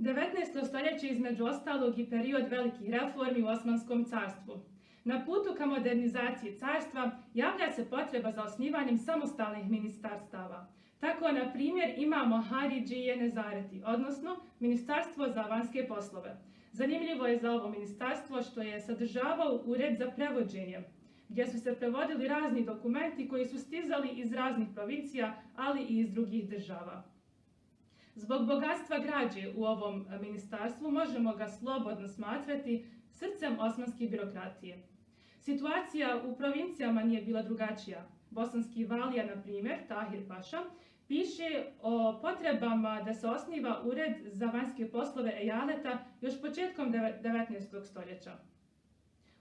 19. stoljeće između ostalog i period velikih reformi u Osmanskom carstvu. Na putu ka modernizaciji carstva javlja se potreba za osnivanjem samostalnih ministarstava. Tako, na primjer, imamo Haridžije Nezareti, odnosno Ministarstvo za vanjske poslove. Zanimljivo je za ovo ministarstvo što je sadržavao ured za prevođenje, gdje su se prevodili razni dokumenti koji su stizali iz raznih provincija, ali i iz drugih država. Zbog bogatstva građe u ovom ministarstvu možemo ga slobodno smatrati srcem osmanske birokratije. Situacija u provincijama nije bila drugačija. Bosanski valija, na primjer, Tahir Paša, piše o potrebama da se osniva ured za vanjske poslove ejaleta još početkom 19. stoljeća.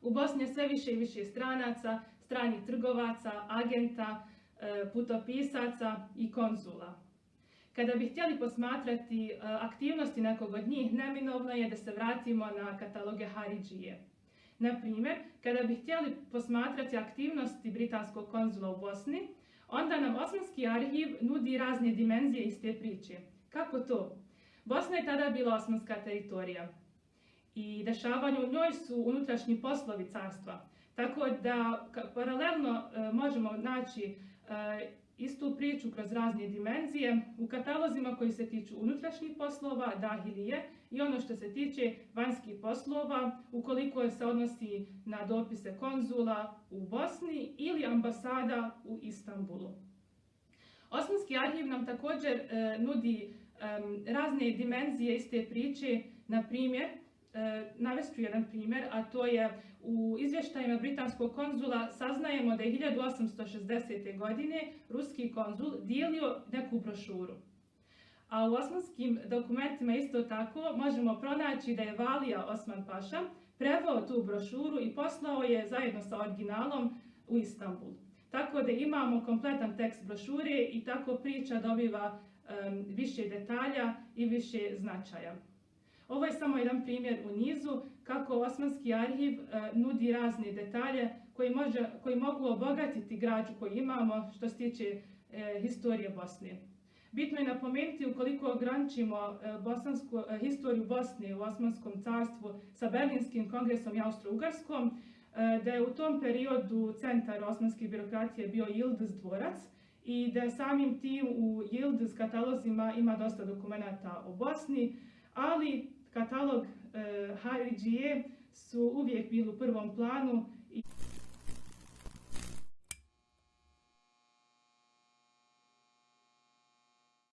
U Bosni je sve više i više stranaca, stranih trgovaca, agenta, putopisaca i konzula. Kada bi htjeli posmatrati aktivnosti nekog od njih, neminovno je da se vratimo na kataloge Haridžije. Na primjer, kada bi htjeli posmatrati aktivnosti britanskog konzula u Bosni, onda nam Osmanski arhiv nudi razne dimenzije iz te priče. Kako to? Bosna je tada bila osmanska teritorija i dešavanje u njoj su unutrašnji poslovi carstva. Tako da paralelno možemo naći istu priču kroz razne dimenzije u katalozima koji se tiču unutrašnjih poslova, dahilije, i ono što se tiče vanjskih poslova, ukoliko se odnosi na dopise konzula u Bosni ili ambasada u Istanbulu. Osmanski arhiv nam također nudi razne dimenzije iz te priče. Na primjer, navest ću jedan primjer, a to je u izvještajima britanskog konzula saznajemo da je 1860. godine ruski konzul dijelio neku brošuru. A u osmanskim dokumentima isto tako možemo pronaći da je valija Osman Paša preveo tu brošuru i poslao je zajedno sa originalom u Istanbul. Tako da imamo kompletan tekst brošure i tako priča dobiva više detalja i više značaja. Ovo je samo jedan primjer u nizu kako Osmanski arhiv nudi razne detalje koji mogu obogatiti građu koju imamo što se tiče historije Bosne. Bitno je napomenuti, ukoliko ograničimo historiju Bosne u Osmanskom carstvu sa Berlinskim kongresom i Austro-Ugarskom, da je u tom periodu centar osmanske birokratije bio Yıldız dvorac i da samim tim u Yıldız katalozima ima dosta dokumenata o Bosni, ali katalog Haridžije su uvijek bili u prvom planu